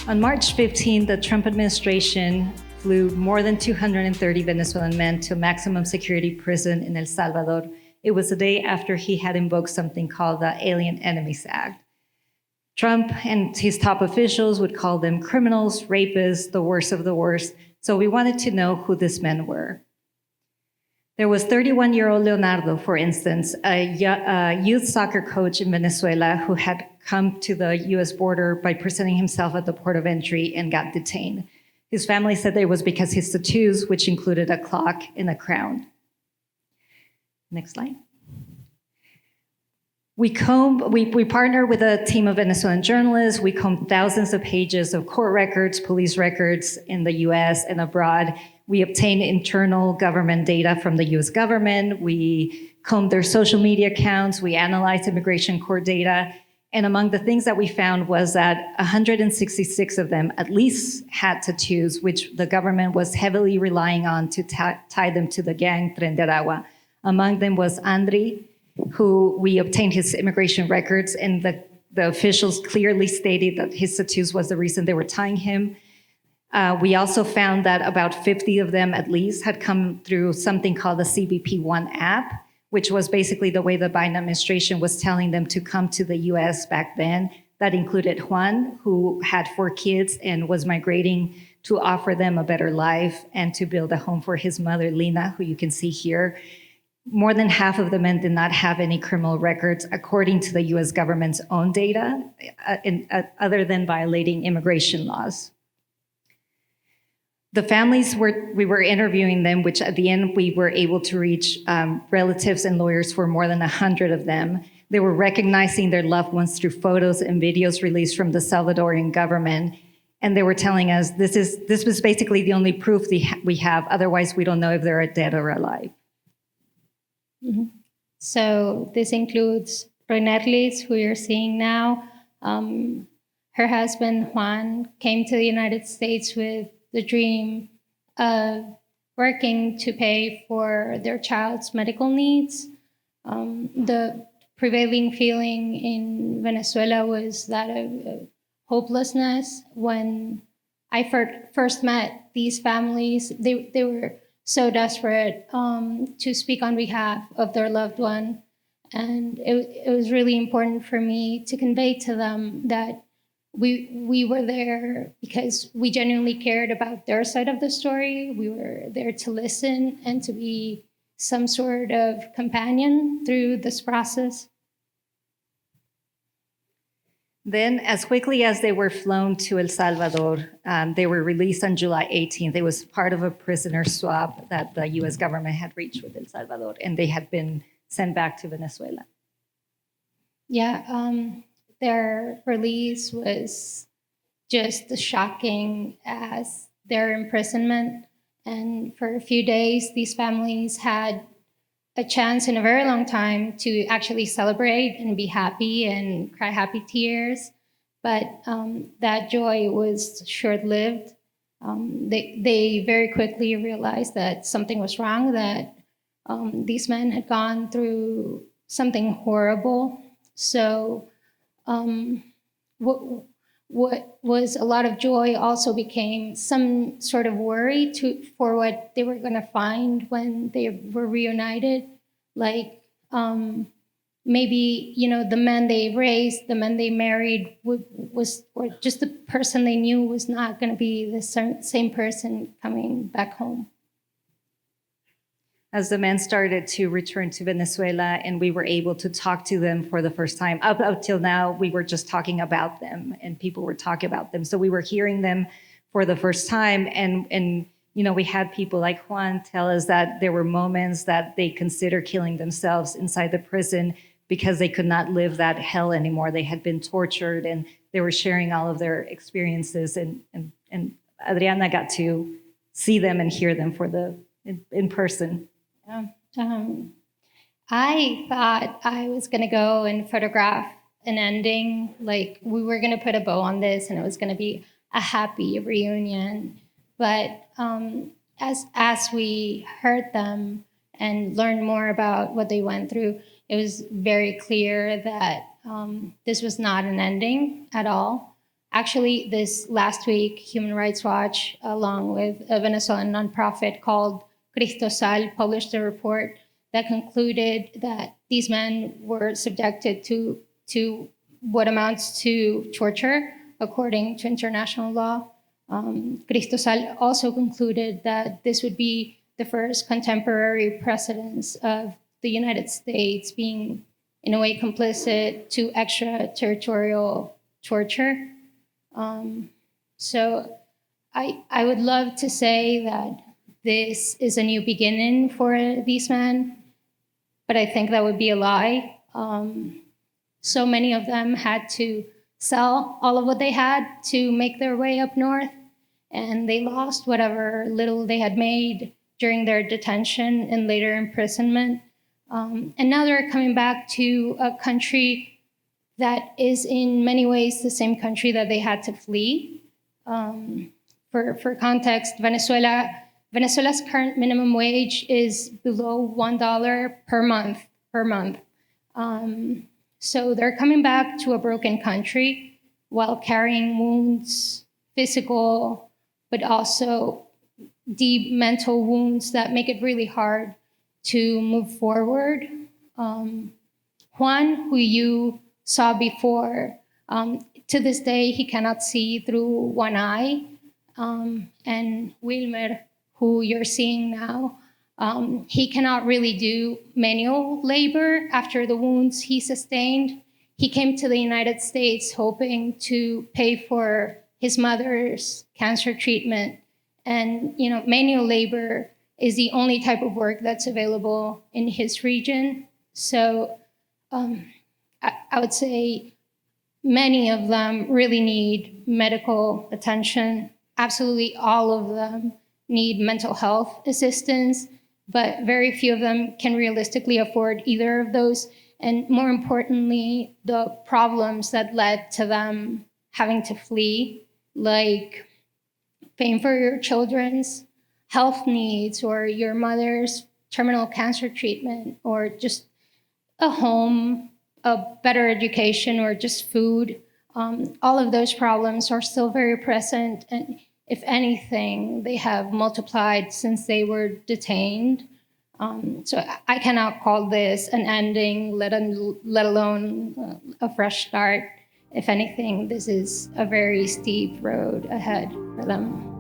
On March 15, the Trump administration flew more than 230 Venezuelan men to a maximum security prison in El Salvador. It was the day after he had invoked something called the Alien Enemies Act. Trump and his top officials would call them criminals, rapists, the worst of the worst. So we wanted to know who these men were. There was 31-year-old Leonardo, for instance, a youth soccer coach in Venezuela who had come to the US border by presenting himself at the port of entry and got detained. His family said that it was because his tattoos, which included a clock and a crown. Next slide. We partnered with a team of Venezuelan journalists. We combed thousands of pages of court records, police records in the US and abroad. We obtained internal government data from the US government. We combed their social media accounts. We analyzed immigration court data. And among the things that we found was that 166 of them at least had tattoos, which the government was heavily relying on to tie them to the gang Tren de Aragua. Among them was Andri, who we obtained his immigration records, and the officials clearly stated that his tattoos was the reason they were tying him. We also found that about 50 of them at least had come through something called the CBP-1 app, which was basically the way the Biden administration was telling them to come to the US back then. That included Juan, who had 4 kids and was migrating to offer them a better life and to build a home for his mother, Lina, who you can see here. More than half of the men did not have any criminal records, according to the US government's own data, other than violating immigration laws. The families, we were interviewing them, which at the end we were able to reach relatives and lawyers for more than 100 of them. They were recognizing their loved ones through photos and videos released from the Salvadorian government. And they were telling us, this was basically the only proof we have. Otherwise, we don't know if they're dead or alive. Mm-hmm. So this includes Renerlis, who you're seeing now. Her husband, Juan, came to the United States with the dream of working to pay for their child's medical needs. The prevailing feeling in Venezuela was that of hopelessness. When I first met these families, they were so desperate to speak on behalf of their loved one. And it was really important for me to convey to them that we were there because we genuinely cared about their side of the story. We were there to listen and to be some sort of companion through this process. Then, as quickly as they were flown to El Salvador, they were released on July 18th. It was part of a prisoner swap that the US government had reached with El Salvador, and they had been sent back to Venezuela. Yeah, their release was just as shocking as their imprisonment. And for a few days, these families had a chance in a very long time to actually celebrate and be happy and cry happy tears. But that joy was short-lived. They very quickly realized that something was wrong, that these men had gone through something horrible. So what was a lot of joy also became some sort of worry for what they were going to find when they were reunited. Like maybe, the men they raised, the men they married or just the person they knew was not going to be the same person coming back home. As the men started to return to Venezuela and we were able to talk to them for the first time. Up until now, we were just talking about them and people were talking about them. So we were hearing them for the first time. And we had people like Juan tell us that there were moments that they considered killing themselves inside the prison because they could not live that hell anymore. They had been tortured and they were sharing all of their experiences. And Adriana got to see them and hear them in person. I thought I was going to go and photograph an ending, like we were going to put a bow on this and it was going to be a happy reunion. But as we heard them and learned more about what they went through, it was very clear that this was not an ending at all. Actually, this last week, Human Rights Watch, along with a Venezuelan nonprofit called Cristosal, published a report that concluded that these men were subjected to what amounts to torture, according to international law. Cristosal also concluded that this would be the first contemporary precedence of the United States being, in a way, complicit to extraterritorial torture. So I would love to say that this is a new beginning for these men, but I think that would be a lie. So many of them had to sell all of what they had to make their way up north, and they lost whatever little they had made during their detention and later imprisonment. And now they're coming back to a country that is in many ways the same country that they had to flee. For context, Venezuela's current minimum wage is below $1 per month. So they're coming back to a broken country while carrying wounds, physical, but also deep mental wounds that make it really hard to move forward. Juan, who you saw before, to this day, he cannot see through one eye. And Wilmer, who you're seeing now, he cannot really do manual labor after the wounds he sustained. He came to the United States hoping to pay for his mother's cancer treatment. And, manual labor is the only type of work that's available in his region. So I would say many of them really need medical attention. Absolutely all of them need mental health assistance, but very few of them can realistically afford either of those. And more importantly, the problems that led to them having to flee, like paying for your children's health needs or your mother's terminal cancer treatment, or just a home, a better education, or just food. All of those problems are still very present. And if anything, they have multiplied since they were detained. So I cannot call this an ending, let alone a fresh start. If anything, this is a very steep road ahead for them.